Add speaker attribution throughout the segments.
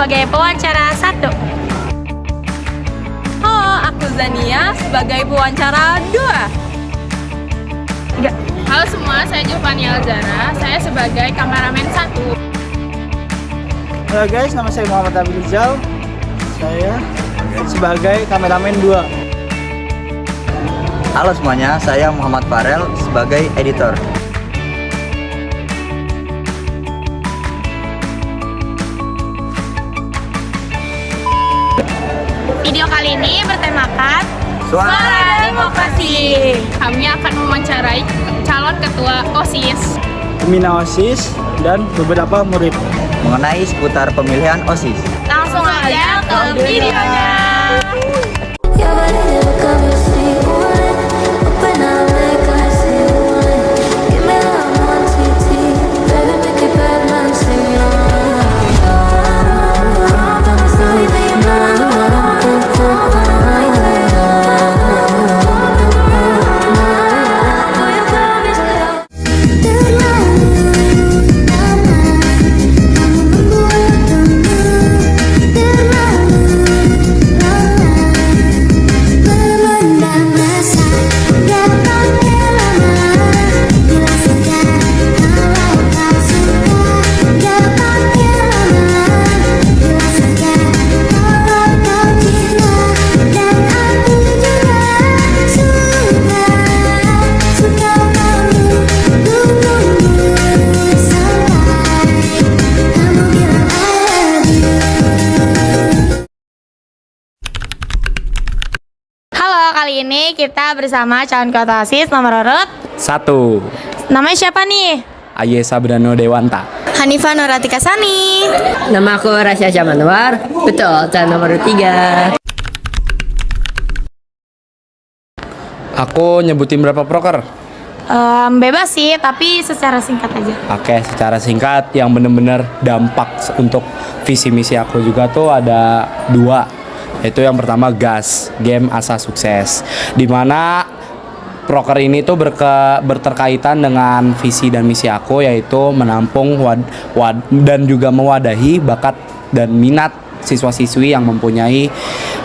Speaker 1: sebagai pewawancara 1.
Speaker 2: Halo, aku Zania sebagai pewawancara 2.
Speaker 3: Halo semua, saya Giovanni Alzara, saya sebagai kameramen 1.
Speaker 4: Halo guys, nama saya Muhammad Abi Rizal. Saya sebagai kameramen 2.
Speaker 5: Halo semuanya, saya Muhammad Farel sebagai editor.
Speaker 1: Video kali ini bertemakan
Speaker 5: Suara
Speaker 1: Demokrasi.
Speaker 3: Kami akan mewawancarai calon ketua OSIS.
Speaker 4: Pembina OSIS dan beberapa murid.
Speaker 5: mengenai seputar pemilihan OSIS.
Speaker 1: Langsung aja ke videonya. Kali ini kita bersama calon ketua OSIS nomor urut
Speaker 6: 1.
Speaker 1: Namanya siapa nih?
Speaker 6: Aye Sabrano Dewanta.
Speaker 1: Hanifah Nuratika Sani.
Speaker 7: Nama aku Rasya Syamanwar. Betul, calon nomor 3.
Speaker 6: Aku nyebutin berapa proker?
Speaker 1: Bebas sih, tapi secara singkat aja.
Speaker 6: Oke, secara singkat yang bener-bener dampak untuk visi misi aku juga tuh ada 2. Itu yang pertama GAS, Game Asa Sukses, dimana proker ini tuh berterkaitan dengan visi dan misi aku, yaitu menampung dan juga mewadahi bakat dan minat siswa-siswi yang mempunyai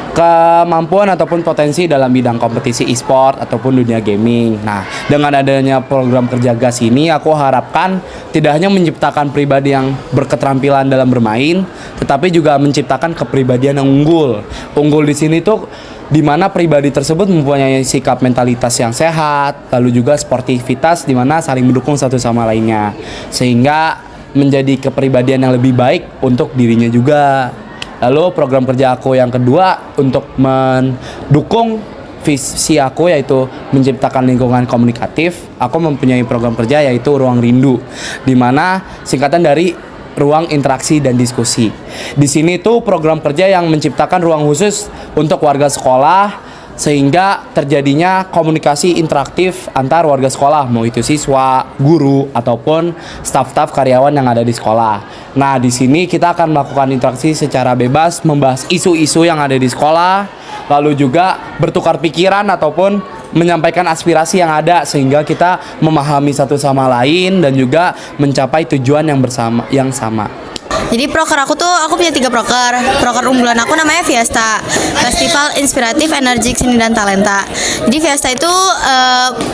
Speaker 6: kemampuan ataupun potensi dalam bidang kompetisi e-sport ataupun dunia gaming. Nah, dengan adanya program kerja GAS ini, aku harapkan tidak hanya menciptakan pribadi yang berketerampilan dalam bermain, tetapi juga menciptakan kepribadian yang unggul. Unggul di sini tuh di mana pribadi tersebut mempunyai sikap mentalitas yang sehat, lalu juga sportivitas di mana saling mendukung satu sama lainnya, sehingga menjadi kepribadian yang lebih baik untuk dirinya juga. Lalu program kerja aku yang kedua untuk mendukung visi aku, yaitu menciptakan lingkungan komunikatif. Aku mempunyai program kerja yaitu Ruang Rindu, di mana singkatan dari ruang interaksi dan diskusi. Di sini tuh program kerja yang menciptakan ruang khusus untuk warga sekolah, sehingga terjadinya komunikasi interaktif antar warga sekolah, mau itu siswa, guru, ataupun staf-staf karyawan yang ada di sekolah. Nah, di sini kita akan melakukan interaksi secara bebas, membahas isu-isu yang ada di sekolah, lalu juga bertukar pikiran ataupun menyampaikan aspirasi yang ada, sehingga kita memahami satu sama lain dan juga mencapai tujuan yang sama.
Speaker 8: Jadi proker aku punya 3 proker. Proker unggulan aku namanya Fiesta, Festival Inspiratif Energik Seni dan Talenta. Jadi Fiesta itu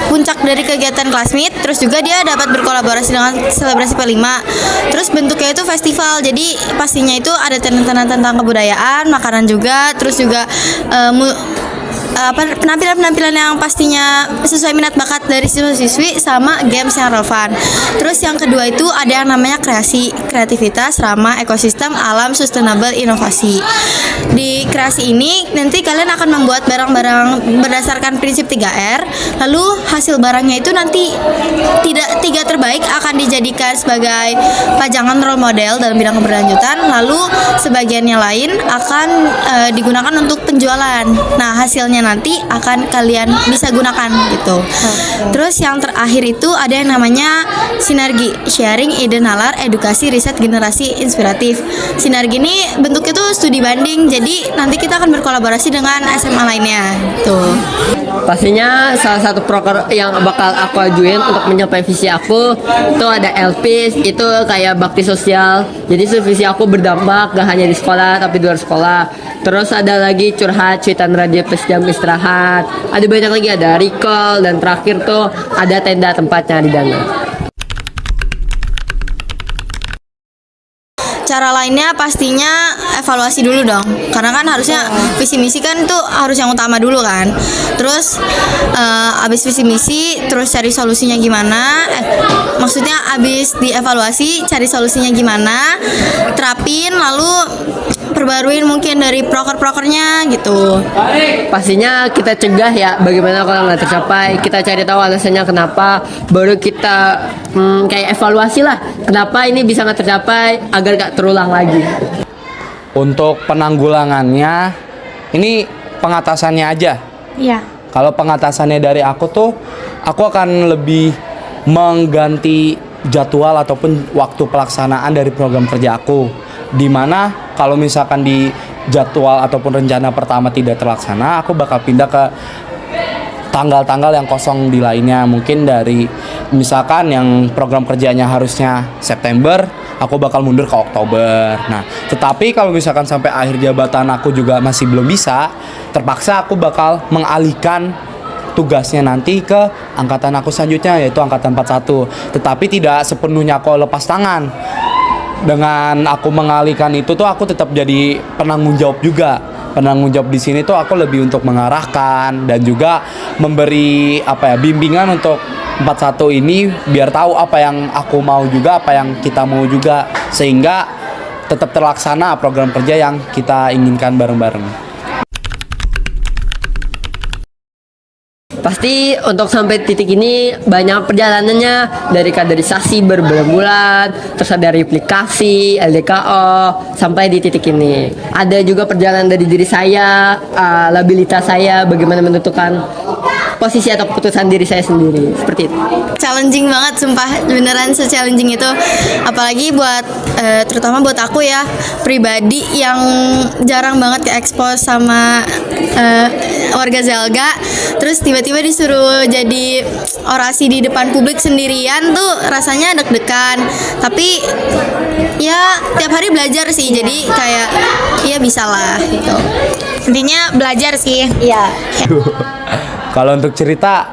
Speaker 8: puncak dari kegiatan Classmeet. Terus juga dia dapat berkolaborasi dengan selebrasi P5. Terus bentuknya itu festival. Jadi pastinya itu ada tentang kebudayaan, makanan juga. Terus juga penampilan-penampilan yang pastinya sesuai minat bakat dari siswa-siswi sama games yang relevan. Terus yang kedua itu ada yang namanya kreativitas, ramah, ekosistem, alam, sustainable, inovasi. Di kreasi ini nanti kalian akan membuat barang-barang berdasarkan prinsip 3R. Lalu hasil barangnya itu nanti 3 terbaik akan dijadikan sebagai pajangan role model dalam bidang keberlanjutan. Lalu sebagiannya lain akan digunakan untuk penjualan. Nah, hasilnya nanti akan kalian bisa gunakan gitu. Terus yang terakhir itu ada yang namanya sinergi, sharing ide nalar, edukasi, riset, generasi inspiratif. Sinergi ini bentuknya tuh studi banding, jadi nanti kita akan berkolaborasi dengan SMA lainnya tuh.
Speaker 7: Pastinya salah satu proker yang bakal aku ajuin untuk mencapai visi aku itu ada LPIS, itu kayak bakti sosial. Jadi visi aku berdampak gak hanya di sekolah tapi di luar sekolah. Terus ada lagi curhat, cuitan radio plus jam istirahat. Ada banyak lagi, ada recall, dan terakhir tuh ada tenda tempatnya di Dana.
Speaker 8: Cara lainnya pastinya evaluasi dulu dong, karena kan harusnya visi misi kan tuh harus yang utama dulu kan. Terus abis visi misi terus cari solusinya gimana, maksudnya abis dievaluasi cari solusinya gimana, terapin, lalu perbaruin mungkin dari proker-prokernya gitu.
Speaker 7: Pastinya kita cegah ya, bagaimana kalau nggak tercapai, kita cari tahu alasannya kenapa, baru kita kayak evaluasi lah kenapa ini bisa nggak tercapai agar nggak terulang lagi.
Speaker 6: Untuk penanggulangannya, ini pengatasannya aja.
Speaker 1: Iya.
Speaker 6: Kalau pengatasannya dari aku tuh, aku akan lebih mengganti jadwal ataupun waktu pelaksanaan dari program kerja aku. Dimana kalau misalkan di jadwal ataupun rencana pertama tidak terlaksana, aku bakal pindah ke tanggal-tanggal yang kosong di lainnya. Mungkin dari misalkan yang program kerjanya harusnya September, aku bakal mundur ke Oktober. Nah, tetapi kalau misalkan sampai akhir jabatan aku juga masih belum bisa, terpaksa aku bakal mengalihkan tugasnya nanti ke angkatan aku selanjutnya, yaitu angkatan 41. Tetapi tidak sepenuhnya aku lepas tangan. Dengan aku mengalihkan itu tuh aku tetap jadi penanggung jawab juga. Penanggung jawab di sini tuh aku lebih untuk mengarahkan dan juga memberi bimbingan untuk 41 ini biar tahu apa yang aku mau juga, apa yang kita mau juga, sehingga tetap terlaksana program kerja yang kita inginkan bareng-bareng.
Speaker 7: Pasti untuk sampai titik ini banyak perjalanannya, dari kaderisasi berbulan-bulan, terus ada replikasi, LDKO, sampai di titik ini. Ada juga perjalanan dari diri saya, labilitas saya, bagaimana menentukan posisi atau keputusan diri saya sendiri, seperti itu.
Speaker 8: Challenging banget, sumpah, beneran se-challenging itu. Apalagi buat terutama buat aku ya pribadi yang jarang banget ke-expose sama warga Zelga, terus tiba-tiba disuruh jadi orasi di depan publik sendirian tuh rasanya deg-degan. Tapi ya tiap hari belajar sih, jadi kayak ya bisa lah gitu.
Speaker 1: Intinya belajar sih.
Speaker 8: Iya.
Speaker 6: Kalau untuk cerita,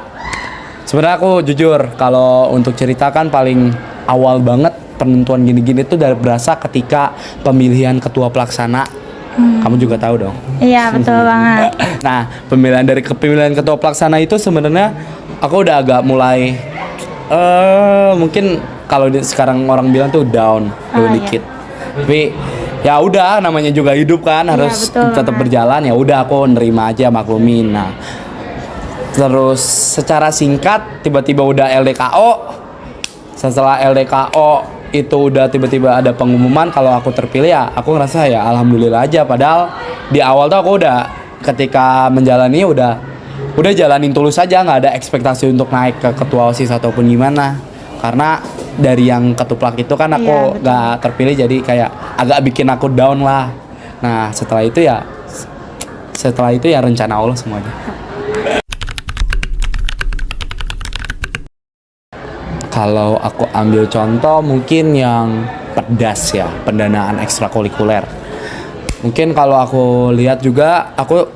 Speaker 6: sebenarnya aku jujur, kalau untuk cerita kan paling awal banget penentuan gini-gini tuh berasa ketika pemilihan ketua pelaksana. Kamu juga tahu dong.
Speaker 1: Iya, betul banget.
Speaker 6: Nah, pemilihan ketua pelaksana itu sebenarnya aku udah agak mulai mungkin kalau sekarang orang bilang tuh down dikit. Tapi ya udah, namanya juga hidup kan, harus tetap berjalan. Ya udah, aku nerima aja, maklumin. Nah, terus secara singkat tiba-tiba udah LDKO. Setelah LDKO itu udah tiba-tiba ada pengumuman kalau aku terpilih, ya aku ngerasa ya alhamdulillah aja. Padahal di awal tuh aku udah ketika menjalani udah jalanin tulus aja, nggak ada ekspektasi untuk naik ke ketua OSIS ataupun gimana. Karena dari yang ketuplak itu kan aku nggak terpilih, jadi kayak agak bikin aku down lah. Nah setelah itu ya rencana Allah semuanya. Kalau aku ambil contoh mungkin yang PEDAS ya, pendanaan ekstrakurikuler. Mungkin kalau aku lihat juga, aku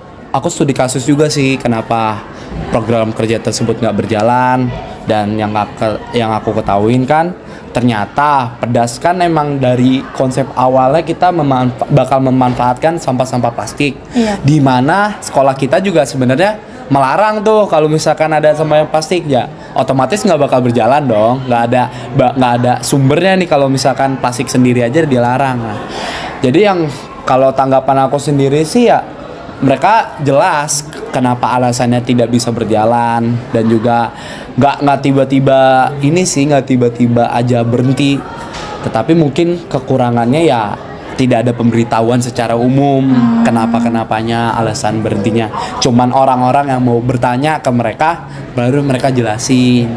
Speaker 6: studi kasus juga sih kenapa program kerja tersebut nggak berjalan. Dan yang aku ketahuin kan ternyata PEDAS kan emang dari konsep awalnya kita bakal memanfaatkan sampah-sampah plastik.
Speaker 1: Iya.
Speaker 6: Di mana sekolah kita juga sebenarnya melarang tuh kalau misalkan ada sampah plastik, ya otomatis nggak bakal berjalan dong, nggak ada sumbernya nih kalau misalkan plastik sendiri aja dilarang. Nah, jadi yang kalau tanggapan aku sendiri sih ya mereka jelas kenapa alasannya tidak bisa berjalan, dan juga nggak tiba-tiba aja berhenti, tetapi mungkin kekurangannya ya tidak ada pemberitahuan secara umum kenapanya alasan berhentinya. Cuman orang-orang yang mau bertanya ke mereka baru mereka jelasin.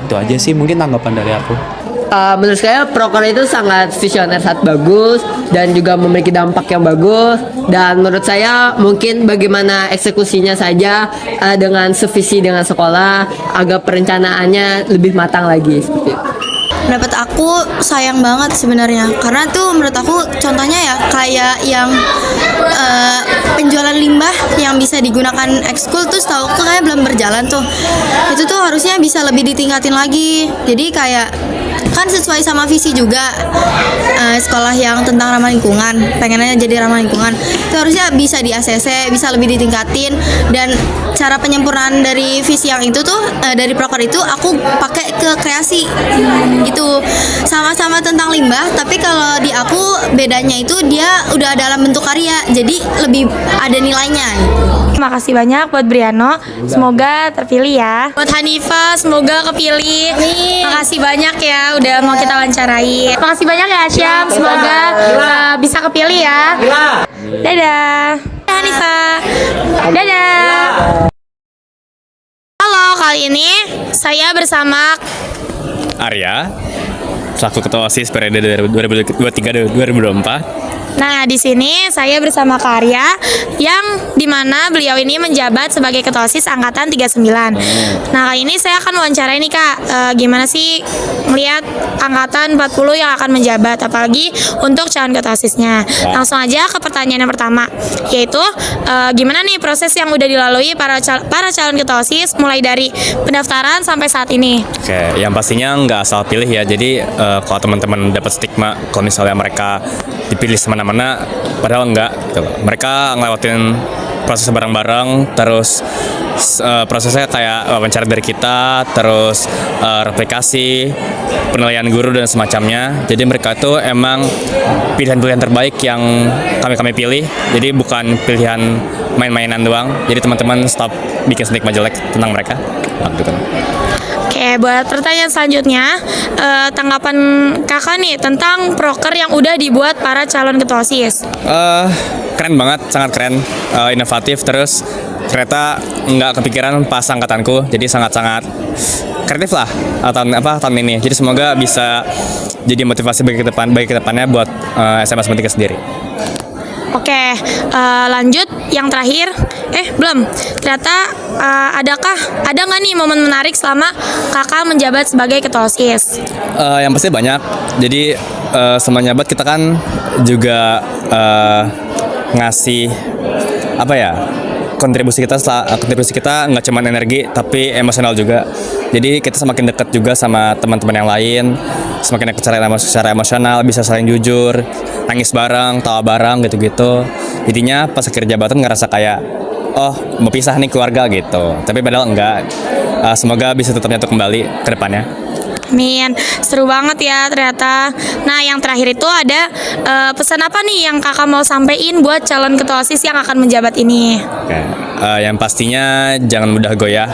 Speaker 6: Itu aja sih mungkin tanggapan dari aku.
Speaker 7: Menurut saya proker itu sangat visioner, sangat bagus dan juga memiliki dampak yang bagus, dan menurut saya mungkin bagaimana eksekusinya saja dengan sevisi dengan sekolah agar perencanaannya lebih matang lagi seperti itu.
Speaker 8: Menurut aku sayang banget sebenarnya, karena tuh menurut aku contohnya ya kayak yang penjualan limbah yang bisa digunakan ekskul tuh setahu aku kayak belum berjalan tuh. Itu tuh harusnya bisa lebih ditingkatin lagi. Jadi kayak kan sesuai sama visi juga sekolah yang tentang ramah lingkungan, pengennya jadi ramah lingkungan, itu harusnya bisa di ACC, bisa lebih ditingkatin. Dan cara penyempurnaan dari visi yang itu tuh dari proker itu aku pakai ke kreasi gitu, sama-sama tentang limbah, tapi kalau di aku bedanya itu dia udah dalam bentuk karya, jadi lebih ada nilainya gitu.
Speaker 1: Terima kasih banyak buat Briano, semoga terpilih ya. Buat Hanifah, semoga kepilih. Terima kasih banyak ya udah mau kita wawancarai. Terima kasih banyak ya Syam, semoga bisa kepilih ya. Dadah Hanifah. Dadah. Halo, kali ini saya bersama
Speaker 9: Arya, selaku Ketua OSIS periode 2023-2024.
Speaker 1: Nah, di sini saya bersama Kak Arya yang dimana beliau ini menjabat sebagai Ketua OSIS Angkatan 39. Nah, kali ini saya akan wawancara nih Kak, gimana sih melihat Angkatan 40 yang akan menjabat, apalagi untuk calon Ketua OSISnya. Langsung aja ke pertanyaan yang pertama, yaitu gimana nih proses yang udah dilalui para calon Ketua OSIS mulai dari pendaftaran sampai saat ini?
Speaker 9: Oke, yang pastinya nggak asal pilih ya. Jadi kalau teman-teman dapat stigma kalau misalnya mereka dipilih semena-mena, padahal enggak gitu. Mereka ngelewatin proses bareng-bareng, terus prosesnya kayak wawancara dari kita, terus replikasi, penilaian guru dan semacamnya. Jadi mereka itu emang pilihan-pilihan terbaik yang kami pilih. Jadi bukan pilihan main-mainan doang. Jadi teman-teman stop bikin stigma jelek tentang mereka. Gitu.
Speaker 1: Oke, buat pertanyaan selanjutnya, tanggapan kakak nih tentang proker yang udah dibuat para calon ketua OSIS.
Speaker 9: Keren banget, sangat keren, inovatif, terus ternyata nggak kepikiran pas angkatanku, jadi sangat-sangat kreatif lah tahun ini. Jadi semoga bisa jadi motivasi bagi kedepannya buat SMA Semantika sendiri.
Speaker 1: Oke, lanjut yang terakhir. Belum. Ternyata ada nggak nih momen menarik selama kakak menjabat sebagai ketua OSIS?
Speaker 9: Yang pasti banyak. Jadi selama menjabat kita kan juga ngasih kontribusi kita nggak cuma energi tapi emosional juga. Jadi kita semakin dekat juga sama teman-teman yang lain, semakin dekat secara emosional, bisa saling jujur, nangis bareng, tawa bareng gitu-gitu. Jadinya pas akhir jabatan ngerasa kayak mau pisah nih keluarga gitu. Tapi padahal enggak. Semoga bisa tetap nyatu kembali ke depannya.
Speaker 1: Amin, seru banget ya ternyata. Nah, yang terakhir itu ada pesan apa nih yang kakak mau sampein buat calon ketua OSIS yang akan menjabat ini?
Speaker 9: Oke. Yang pastinya jangan mudah goyah,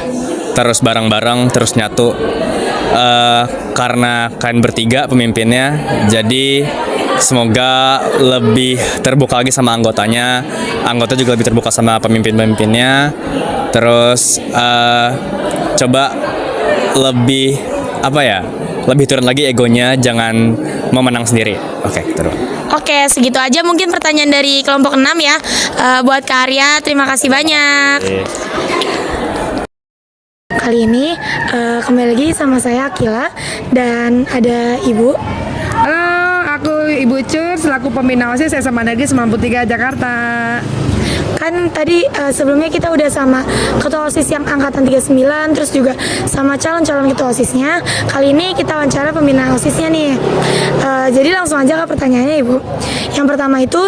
Speaker 9: terus bareng-bareng, terus nyatu. Karena kalian bertiga pemimpinnya, jadi semoga lebih terbuka lagi sama anggotanya. Anggota juga lebih terbuka sama pemimpin-pemimpinnya. Terus coba lebih lebih turun lagi egonya, jangan mau menang sendiri. Oke, terus.
Speaker 1: Oke, segitu aja mungkin pertanyaan dari kelompok 6 ya. Buat Kak Arya, terima kasih banyak. Kali ini kembali lagi sama saya Akila dan ada Ibu.
Speaker 10: Halo, aku Ibu Cur selaku pembina OSIS SMA Negeri 93 Jakarta.
Speaker 1: Kan tadi sebelumnya kita udah sama ketua OSIS yang angkatan 39, terus juga sama calon-calon ketua OSISnya. Kali ini kita wawancara pembina OSISnya nih. Jadi langsung aja ke pertanyaannya Ibu. Yang pertama itu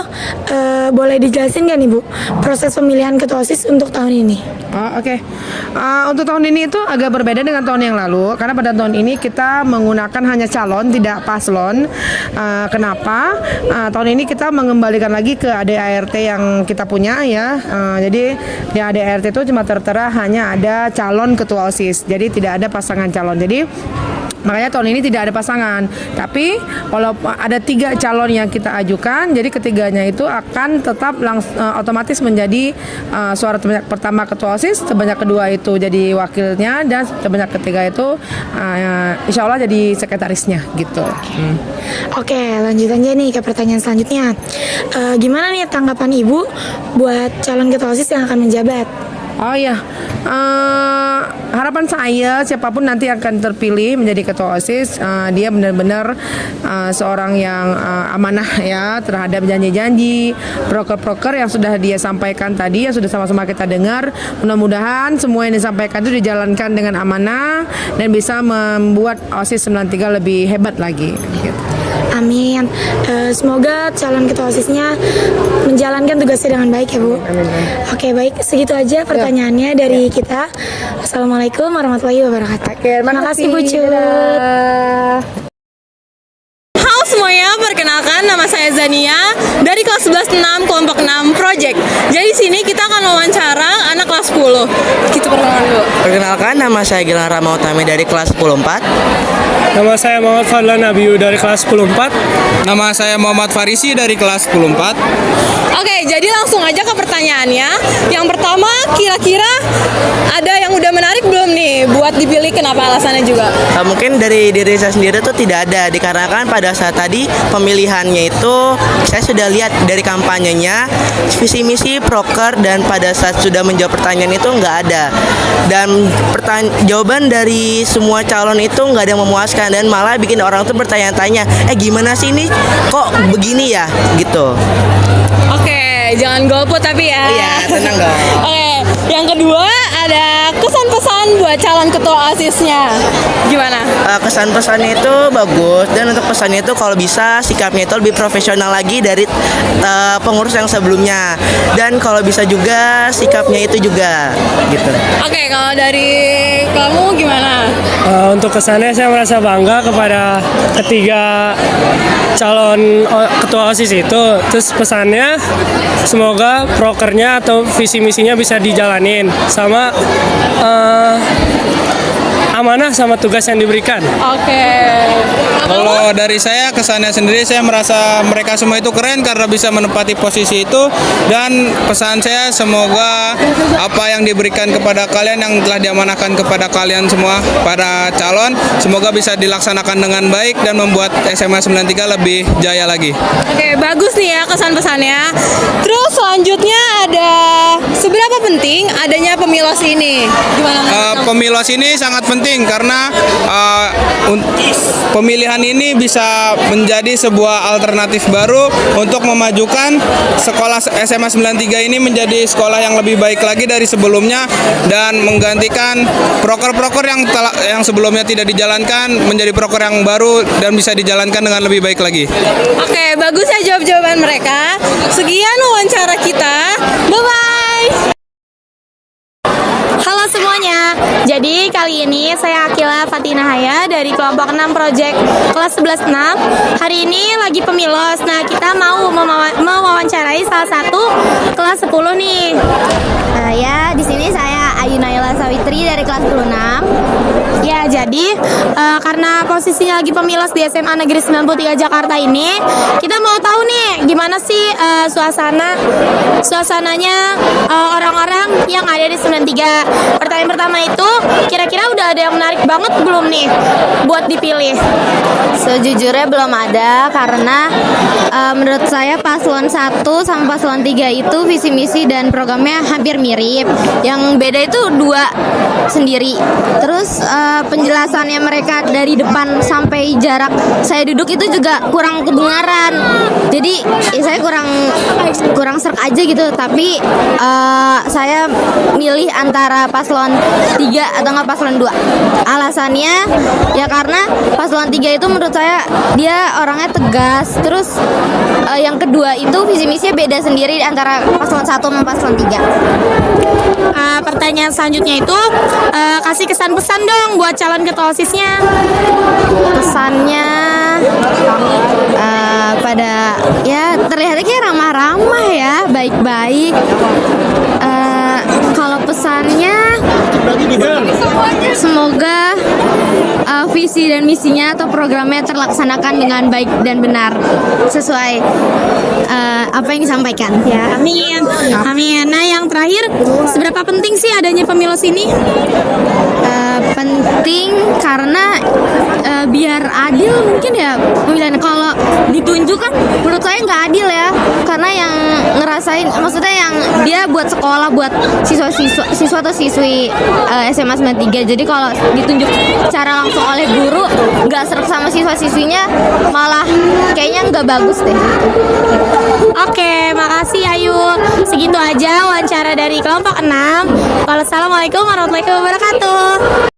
Speaker 1: boleh dijelasin kan Ibu proses pemilihan ketua OSIS untuk tahun ini?
Speaker 10: Oke. Untuk tahun ini itu agak berbeda dengan tahun yang lalu, karena pada tahun ini kita menggunakan hanya calon, tidak paslon. Kenapa? Tahun ini kita mengembalikan lagi ke ADART yang kita punya ya. Jadi di ADART itu cuma tertera hanya ada calon ketua OSIS, jadi tidak ada pasangan calon. Jadi Makanya tahun ini tidak ada pasangan. Tapi kalau ada 3 calon yang kita ajukan, jadi ketiganya itu akan tetap otomatis menjadi suara terbanyak pertama ketua OSIS, terbanyak kedua itu jadi wakilnya, dan terbanyak ketiga itu insya Allah jadi sekretarisnya gitu.
Speaker 1: Oke, lanjut aja nih ke pertanyaan selanjutnya. Gimana nih tanggapan Ibu buat calon ketua OSIS yang akan menjabat?
Speaker 10: Oh ya, harapan saya siapapun nanti akan terpilih menjadi ketua OSIS, dia benar-benar seorang yang amanah ya terhadap janji-janji proker-proker yang sudah dia sampaikan tadi, yang sudah sama-sama kita dengar. Mudah-mudahan semua yang disampaikan itu dijalankan dengan amanah dan bisa membuat OSIS 93 lebih hebat lagi. Gitu.
Speaker 1: Amin. Semoga calon ketua OSISnya menjalankan tugasnya dengan baik ya Bu. Oke, baik, segitu aja pertanyaannya dari kita. Assalamualaikum warahmatullahi wabarakatuh. Terima kasih Bu Cut.
Speaker 2: Halo semuanya, perkenalkan nama saya Zania dari kelas 11-6 kelompok 6 Project. Jadi di sini kita akan wawancara anak kelas 10. Kita perkenalan dulu.
Speaker 5: Perkenalkan, nama saya Gilang Rama Utami dari kelas 10-4.
Speaker 11: Nama saya Muhammad Fadlan Nabiu dari kelas 10-4. Nama saya Muhammad Farisi dari kelas 10-4.
Speaker 2: Oke, jadi langsung aja ke pertanyaannya. Yang pertama, kira-kira ada yang udah menarik belum nih buat dipilih, kenapa alasannya juga?
Speaker 5: Mungkin dari diri saya sendiri tuh tidak ada, dikarenakan pada saat tadi pemilihannya itu saya sudah lihat dari kampanyenya, visi misi proker, dan pada saat sudah menjawab pertanyaan itu nggak ada. Dan jawaban dari semua calon itu nggak ada yang memuaskan, dan malah bikin orang tuh bertanya-tanya, gimana sih ini kok begini ya gitu.
Speaker 2: Oke, jangan golput tapi ya.
Speaker 5: Iya, tenang dong.
Speaker 2: Oke, yang kedua ada kesan-pesan buat calon ketua OSISnya. Gimana?
Speaker 5: Kesan pesannya itu bagus, dan untuk pesannya itu kalau bisa sikapnya itu lebih profesional lagi dari pengurus yang sebelumnya, dan kalau bisa juga sikapnya itu juga gitu.
Speaker 2: Oke, kalau dari kamu gimana?
Speaker 11: Untuk kesannya saya merasa bangga kepada ketiga calon ketua OSIS itu. Terus pesannya semoga prokernya atau visi misinya bisa dijalanin sama amanah sama tugas yang diberikan.
Speaker 2: Oke.
Speaker 11: Kalau dari saya, kesannya sendiri saya merasa mereka semua itu keren karena bisa menempati posisi itu, dan pesan saya semoga apa yang diberikan kepada kalian yang telah diamanahkan kepada kalian semua para calon, semoga bisa dilaksanakan dengan baik dan membuat SMA 93 lebih jaya lagi.
Speaker 2: Oke, bagus nih ya kesan pesannya. Terus selanjutnya ada seberapa penting adanya pemilos ini? Gimana?
Speaker 11: Pemilos ini sangat penting karena pemilihan ini bisa menjadi sebuah alternatif baru untuk memajukan sekolah SMA 93 ini menjadi sekolah yang lebih baik lagi dari sebelumnya, dan menggantikan proker-proker yang sebelumnya tidak dijalankan menjadi proker yang baru dan bisa dijalankan dengan lebih baik lagi.
Speaker 2: Oke, bagus ya jawab-jawaban mereka. Sekian wawancara kita. Bye-bye.
Speaker 1: Halo semuanya, jadi kali ini saya Akila Fatina Haya dari kelompok 6 Project kelas 11-6. Hari ini lagi pemilos, nah kita mau mewawancarai salah satu kelas 10 nih.
Speaker 8: Ya, di sini saya Ayu Naila Sawitri dari kelas 16.
Speaker 1: Ya, jadi karena posisinya lagi pemilos di SMA Negeri 93 Jakarta ini, kita mau tahu nih gimana sih suasananya orang-orang yang ada di 93. Pertanyaan pertama itu, kira-kira udah ada yang menarik banget belum nih buat dipilih?
Speaker 8: Sejujurnya belum ada, karena menurut saya paslon 1 sama paslon 3 itu visi misi dan programnya hampir mirip. Yang beda itu 2 sendiri. Terus penjelasannya mereka dari depan sampai jarak saya duduk itu juga kurang kedengaran. Jadi saya kurang serk aja gitu. Tapi saya milih antara paslon 3 atau nggak paslon 2. Alasannya ya karena paslon 3 itu menurut saya dia orangnya tegas. Terus yang kedua itu visi misinya beda sendiri antara paslon 1 sama paslon 3.
Speaker 1: Pertanyaan selanjutnya itu kasih kesan-pesan dong buat calon ketua OSISnya.
Speaker 8: Pesannya pada ya terlihatnya kayak ramah-ramah ya, baik-baik. Kalau pesannya semoga visi dan misinya atau programnya terlaksanakan dengan baik dan benar sesuai apa yang disampaikan.
Speaker 1: Ya, amin. Amin. Nah, yang terakhir, seberapa penting sih adanya pemilu sini?
Speaker 8: Penting karena biar adil mungkin ya pemilihan. Kalau ditunjuk kan menurut saya nggak adil ya, karena yang ngerasain maksudnya yang dia buat sekolah buat siswa atau siswi SMA 93. Jadi kalau ditunjuk secara langsung oleh guru nggak serap sama siswa-siswinya, malah kayaknya nggak bagus deh.
Speaker 1: Oke, makasih Ayu. Segitu aja wawancara dari kelompok 6. Wassalamualaikum warahmatullahi wabarakatuh.